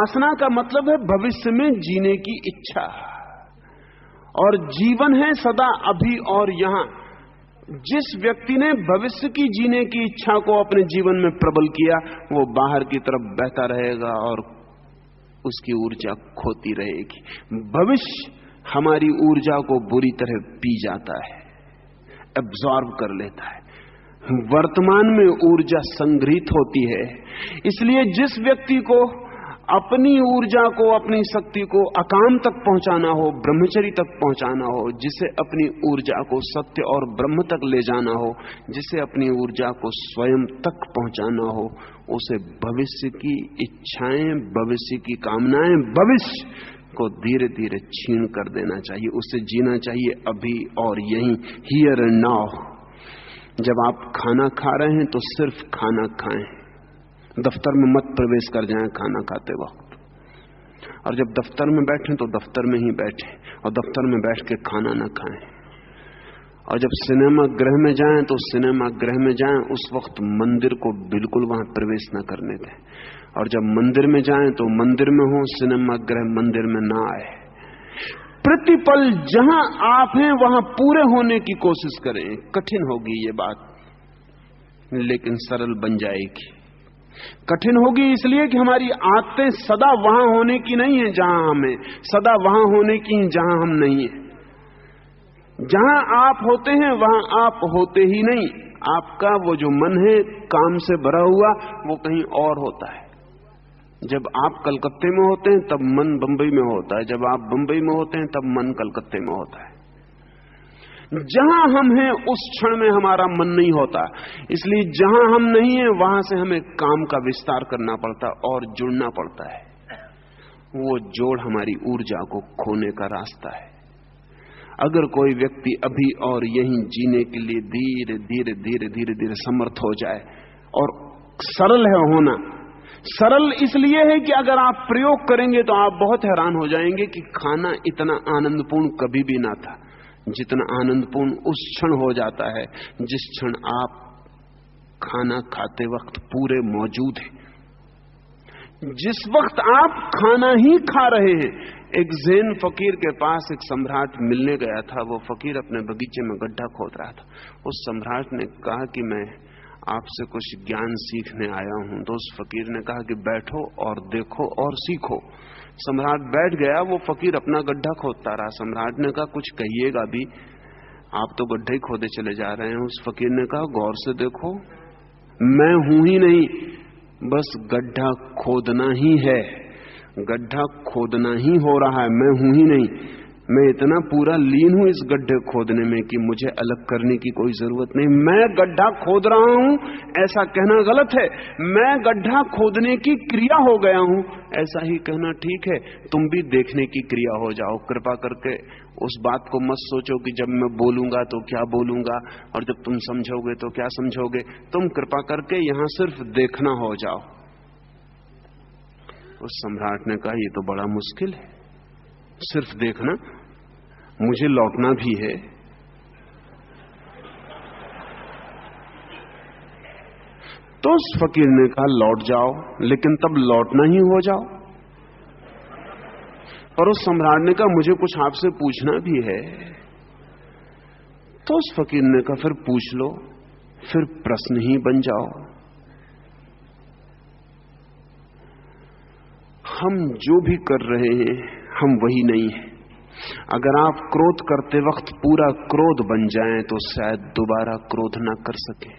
वासना का मतलब है भविष्य में जीने की इच्छा, और जीवन है सदा अभी और यहां। जिस व्यक्ति ने भविष्य की जीने की इच्छा को अपने जीवन में प्रबल किया, वो बाहर की तरफ बहता रहेगा और उसकी ऊर्जा खोती रहेगी। भविष्य हमारी ऊर्जा को बुरी तरह पी जाता है, एब्जॉर्ब कर लेता है। वर्तमान में ऊर्जा संग्रहित होती है। इसलिए जिस व्यक्ति को अपनी ऊर्जा को, अपनी शक्ति को अकाम तक पहुंचाना हो, ब्रह्मचर्य तक पहुंचाना हो, जिसे अपनी ऊर्जा को सत्य और ब्रह्म तक ले जाना हो, जिसे अपनी ऊर्जा को स्वयं तक पहुंचाना हो, उसे भविष्य की इच्छाएं, भविष्य की कामनाएं, भविष्य को धीरे धीरे छीन कर देना चाहिए। उसे जीना चाहिए अभी और यहीं, हियर एंड नाउ। जब आप खाना खा रहे हैं तो सिर्फ खाना खाएं, दफ्तर में मत प्रवेश कर जाएं खाना खाते वक्त। और जब दफ्तर में बैठें तो दफ्तर में ही बैठें, और दफ्तर में बैठ के खाना न खाएं। और जब सिनेमा गृह में जाएं तो सिनेमा गृह में जाएं, उस वक्त मंदिर को बिल्कुल वहां प्रवेश न करने दें। और जब मंदिर में जाएं तो मंदिर में हो, सिनेमा गृह मंदिर में ना आए। प्रतिपल जहां आप हैं वहां पूरे होने की कोशिश करें। कठिन होगी ये बात, लेकिन सरल बन जाएगी। कठिन होगी इसलिए कि हमारी आदतें सदा वहां होने की नहीं है जहां हम हैं, सदा वहां होने की हैं जहां हम नहीं हैं। जहां आप होते हैं वहां आप होते ही नहीं। आपका वो जो मन है काम से भरा हुआ, वो कहीं और होता है। जब आप कलकत्ते में होते हैं तब मन बंबई में होता है, जब आप बंबई में होते हैं तब मन कलकत्ते में होता है। जहां हम हैं उस क्षण में हमारा मन नहीं होता। इसलिए जहां हम नहीं हैं वहां से हमें काम का विस्तार करना पड़ता और जुड़ना पड़ता है। वो जोड़ हमारी ऊर्जा को खोने का रास्ता है। अगर कोई व्यक्ति अभी और यहीं जीने के लिए धीरे धीरे धीरे धीरे धीरे समर्थ हो जाए, और सरल है होना, सरल इसलिए है कि अगर आप प्रयोग करेंगे तो आप बहुत हैरान हो जाएंगे कि खाना इतना आनंदपूर्ण कभी भी ना था जितना आनंदपूर्ण उस क्षण हो जाता है जिस क्षण आप खाना खाते वक्त पूरे मौजूद हैं। जिस वक्त आप खाना ही खा रहे हैं। एक ज़ेन फकीर के पास एक सम्राट मिलने गया था। वो फकीर अपने बगीचे में गड्ढा खोद रहा था। उस सम्राट ने कहा कि मैं आपसे कुछ ज्ञान सीखने आया हूं। तो उस फकीर ने कहा कि बैठो और देखो और सीखो। सम्राट बैठ गया, वो फकीर अपना गड्ढा खोदता रहा। सम्राट ने कहा कुछ कहिएगा भी, आप तो गड्ढे खोदे चले जा रहे हैं। उस फकीर ने कहा गौर से देखो, मैं हूं ही नहीं, बस गड्ढा खोदना ही है, गड्ढा खोदना ही हो रहा है, मैं हूं ही नहीं। मैं इतना पूरा लीन हूं इस गड्ढे खोदने में कि मुझे अलग करने की कोई जरूरत नहीं। मैं गड्ढा खोद रहा हूं ऐसा कहना गलत है, मैं गड्ढा खोदने की क्रिया हो गया हूं ऐसा ही कहना ठीक है। तुम भी देखने की क्रिया हो जाओ। कृपा करके उस बात को मत सोचो कि जब मैं बोलूंगा तो क्या बोलूंगा और जब तुम समझोगे तो क्या समझोगे। तुम कृपा करके यहां सिर्फ देखना हो जाओ। उस सम्राट ने कहा ये तो बड़ा मुश्किल है, सिर्फ देखना, मुझे लौटना भी है। तो उस फकीर ने कहा लौट जाओ, लेकिन तब लौटना ही हो जाओ। और उस सम्राट ने कहा मुझे कुछ आपसे पूछना भी है। तो उस फकीर ने कहा फिर पूछ लो, फिर प्रश्न ही बन जाओ। हम जो भी कर रहे हैं हम वही नहीं है। अगर आप क्रोध करते वक्त पूरा क्रोध बन जाएं तो शायद दोबारा क्रोध ना कर सके।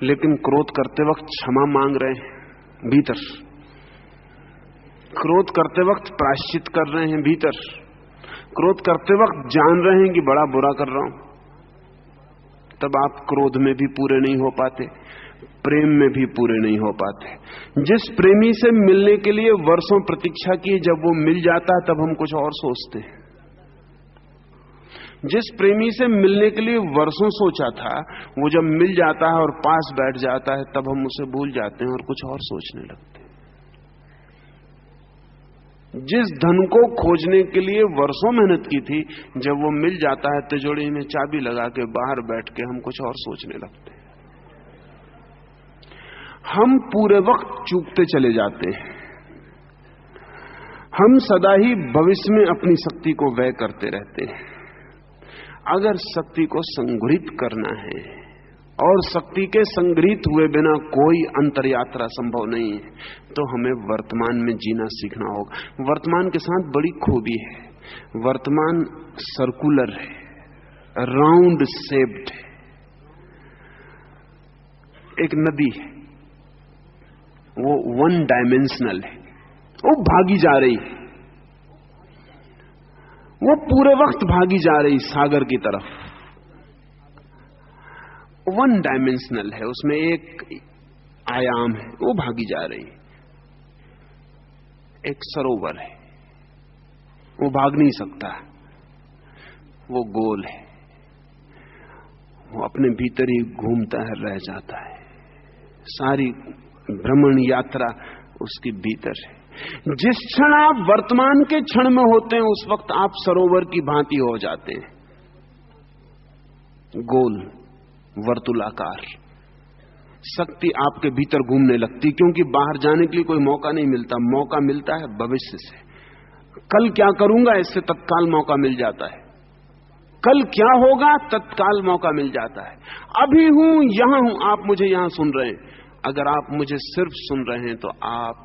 लेकिन क्रोध करते वक्त क्षमा मांग रहे हैं भीतर, क्रोध करते वक्त प्रायश्चित कर रहे हैं भीतर, क्रोध करते वक्त जान रहे हैं कि बड़ा बुरा कर रहा हूं, तब आप क्रोध में भी पूरे नहीं हो पाते, प्रेम में भी पूरे नहीं हो पाते। जिस प्रेमी से मिलने के लिए वर्षों प्रतीक्षा की, जब वो मिल जाता है तब हम कुछ और सोचते हैं। जिस प्रेमी से मिलने के लिए वर्षों सोचा था, वो जब मिल जाता है और पास बैठ जाता है तब हम उसे भूल जाते हैं और कुछ और सोचने लगते हैं। जिस धन को खोजने के लिए वर्षों मेहनत की थी, जब वो मिल जाता है तिजोरी में चाबी लगा के बाहर बैठ के हम कुछ और सोचने लगते हैं। हम पूरे वक्त चूकते चले जाते हैं। हम सदा ही भविष्य में अपनी शक्ति को व्यय करते रहते हैं। अगर शक्ति को संग्रहित करना है, और शक्ति के संग्रहित हुए बिना कोई अंतर यात्रा संभव नहीं है, तो हमें वर्तमान में जीना सीखना होगा। वर्तमान के साथ बड़ी खूबी है, वर्तमान सर्कुलर है, राउंड शेप्ड है। एक नदी है, वो वन डायमेंशनल है, वो भागी जा रही है, वो पूरे वक्त भागी जा रही सागर की तरफ। वन डायमेंशनल है, उसमें एक आयाम है, वो भागी जा रही। एक सरोवर है, वो भाग नहीं सकता, वो गोल है, वो अपने भीतर ही घूमता है, रह जाता है। सारी भ्रमण यात्रा उसके भीतर है। जिस क्षण आप वर्तमान के क्षण में होते हैं, उस वक्त आप सरोवर की भांति हो जाते हैं, गोल वर्तुलाकार। शक्ति आपके भीतर घूमने लगती, क्योंकि बाहर जाने के लिए कोई मौका नहीं मिलता। मौका मिलता है भविष्य से। कल क्या करूंगा, इससे तत्काल मौका मिल जाता है। कल क्या होगा, तत्काल मौका मिल जाता है। अभी हूं, यहां हूं, आप मुझे यहां सुन रहे हैं। अगर आप मुझे सिर्फ सुन रहे हैं तो आप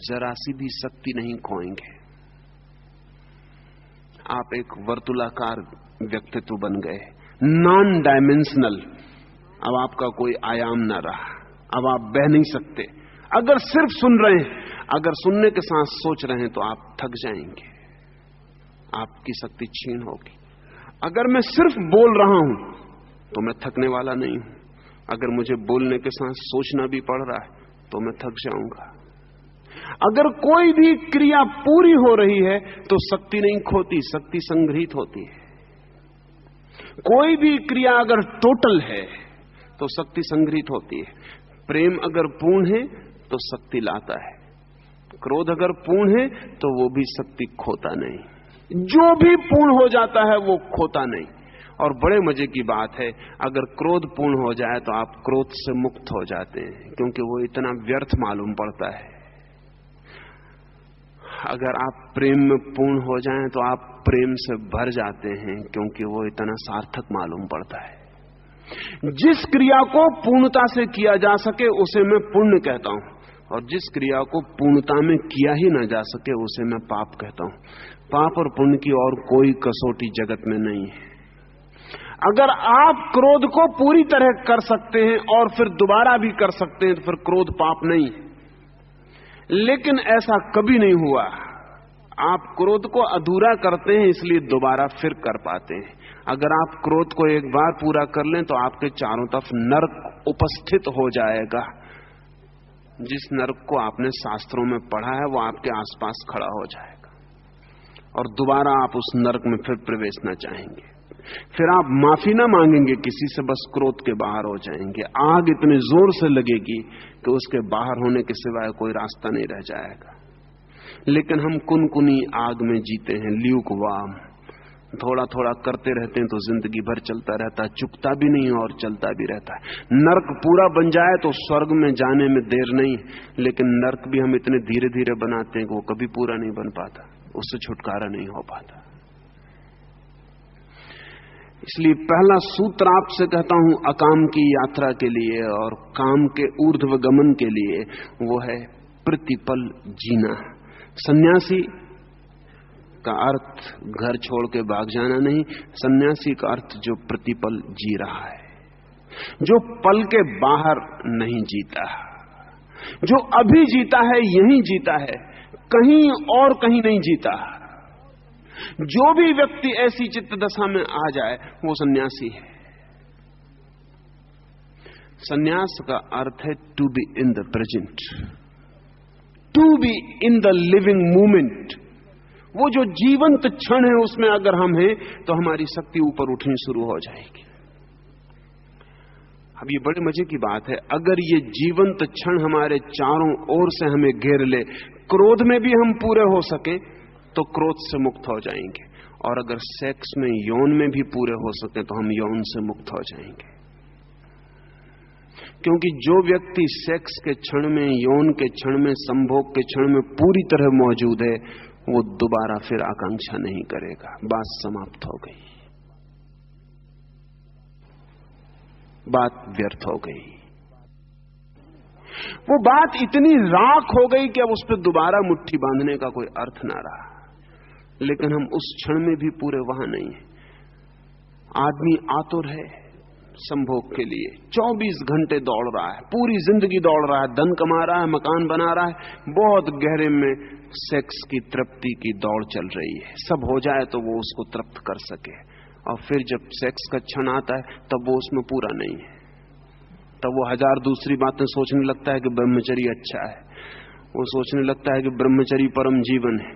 जरा सी भी शक्ति नहीं खोएंगे। आप एक वर्तुलाकार व्यक्तित्व बन गए, नॉन डायमेंशनल। अब आपका कोई आयाम ना रहा, अब आप बह नहीं सकते। अगर सिर्फ सुन रहे हैं, अगर सुनने के साथ सोच रहे हैं, तो आप थक जाएंगे, आपकी शक्ति क्षीण होगी। अगर मैं सिर्फ बोल रहा हूं तो मैं थकने वाला नहीं हूं। अगर मुझे बोलने के साथ सोचना भी पड़ रहा है तो मैं थक जाऊंगा। अगर कोई भी क्रिया पूरी हो रही है तो शक्ति नहीं खोती, शक्ति संग्रहित होती है। कोई भी क्रिया अगर टोटल है तो शक्ति संग्रहित होती है। प्रेम अगर पूर्ण है तो शक्ति लाता है, क्रोध अगर पूर्ण है तो वो भी शक्ति खोता नहीं। जो भी पूर्ण हो जाता है वो खोता नहीं। और बड़े मजे की बात है, अगर क्रोध पूर्ण हो जाए तो आप क्रोध से मुक्त हो जाते हैं, क्योंकि वो इतना व्यर्थ मालूम पड़ता है। अगर आप प्रेम में पूर्ण हो जाएं तो आप प्रेम से भर जाते हैं, क्योंकि वो इतना सार्थक मालूम पड़ता है। जिस क्रिया को पूर्णता से किया जा सके उसे मैं पुण्य कहता हूं, और जिस क्रिया को पूर्णता में किया ही ना जा सके उसे मैं पाप कहता हूं। पाप और पुण्य की और कोई कसौटी जगत में नहीं है। अगर आप क्रोध को पूरी तरह कर सकते हैं और फिर दोबारा भी कर सकते हैं तो फिर क्रोध पाप नहीं। लेकिन ऐसा कभी नहीं हुआ। आप क्रोध को अधूरा करते हैं, इसलिए दोबारा फिर कर पाते हैं। अगर आप क्रोध को एक बार पूरा कर लें तो आपके चारों तरफ नरक उपस्थित हो जाएगा। जिस नरक को आपने शास्त्रों में पढ़ा है वो आपके आसपास खड़ा हो जाएगा, और दोबारा आप उस नरक में फिर प्रवेश न चाहेंगे। फिर आप माफी ना मांगेंगे किसी से, बस क्रोध के बाहर हो जाएंगे। आग इतने जोर से लगेगी कि उसके बाहर होने के सिवाय कोई रास्ता नहीं रह जाएगा। लेकिन हम कुनकुनी आग में जीते हैं, ल्यूकवार्म। थोड़ा थोड़ा करते रहते हैं तो जिंदगी भर चलता रहता है, चुकता भी नहीं और चलता भी रहता है। नरक पूरा बन जाए तो स्वर्ग में जाने में देर नहीं, लेकिन नरक भी हम इतने धीरे धीरे बनाते हैं कि वो कभी पूरा नहीं बन पाता, उससे छुटकारा नहीं हो पाता। इसलिए पहला सूत्र आपसे कहता हूं अकाम की यात्रा के लिए और काम के ऊर्ध्वगमन के लिए, वो है प्रतिपल जीना। सन्यासी का अर्थ घर छोड़ के भाग जाना नहीं, सन्यासी का अर्थ जो प्रतिपल जी रहा है, जो पल के बाहर नहीं जीता, जो अभी जीता है यहीं जीता है, कहीं और कहीं नहीं जीता। जो भी व्यक्ति ऐसी चित्त दशा में आ जाए वो सन्यासी है। सन्यास का अर्थ है to be in the present, to be in the living moment. वो जो जीवंत क्षण है उसमें अगर हम हैं तो हमारी शक्ति ऊपर उठनी शुरू हो जाएगी। अब ये बड़े मजे की बात है, अगर ये जीवंत क्षण हमारे चारों ओर से हमें घेर ले, क्रोध में भी हम पूरे हो सके तो क्रोध से मुक्त हो जाएंगे, और अगर सेक्स में यौन में भी पूरे हो सके तो हम यौन से मुक्त हो जाएंगे। क्योंकि जो व्यक्ति सेक्स के क्षण में, यौन के क्षण में, संभोग के क्षण में पूरी तरह मौजूद है, वो दोबारा फिर आकांक्षा नहीं करेगा। बात समाप्त हो गई, बात व्यर्थ हो गई। वो बात इतनी राख हो गई कि अब उस पर दोबारा मुट्ठी बांधने का कोई अर्थ ना रहा। लेकिन हम उस क्षण में भी पूरे वहां नहीं है। आदमी आतुर है संभोग के लिए, 24 घंटे दौड़ रहा है, पूरी जिंदगी दौड़ रहा है, धन कमा रहा है, मकान बना रहा है, बहुत गहरे में सेक्स की तृप्ति की दौड़ चल रही है। सब हो जाए तो वो उसको तृप्त कर सके, और फिर जब सेक्स का क्षण आता है तब वो उसमें पूरा नहीं है। तब वो हजार दूसरी बातें सोचने लगता है कि ब्रह्मचर्य अच्छा है, वो सोचने लगता है कि ब्रह्मचर्य परम जीवन है।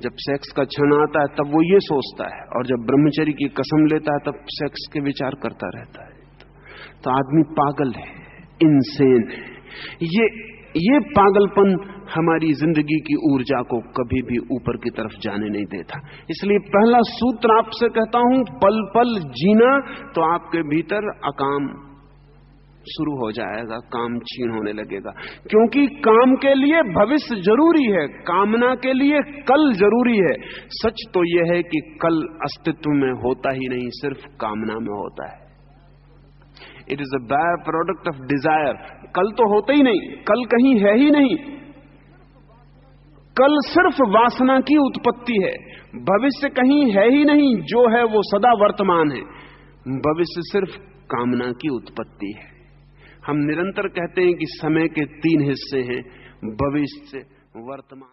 जब सेक्स का क्षण आता है तब वो ये सोचता है, और जब ब्रह्मचर्य की कसम लेता है तब सेक्स के विचार करता रहता है। तो आदमी पागल है, इंसेन है। ये पागलपन हमारी जिंदगी की ऊर्जा को कभी भी ऊपर की तरफ जाने नहीं देता। इसलिए पहला सूत्र आपसे कहता हूं, पल पल जीना, तो आपके भीतर अकाम शुरू हो जाएगा, काम क्षीण होने लगेगा। क्योंकि काम के लिए भविष्य जरूरी है, कामना के लिए कल जरूरी है। सच तो यह है कि कल अस्तित्व में होता ही नहीं, सिर्फ कामना में होता है। It is a by product of desire. कल तो होता ही नहीं, कल कहीं है ही नहीं। कल सिर्फ वासना की उत्पत्ति है, भविष्य कहीं है ही नहीं। जो है वो सदा वर्तमान है, भविष्य सिर्फ कामना की उत्पत्ति है। हम निरंतर कहते हैं कि समय के 3 हिस्से हैं, भविष्य, वर्तमान।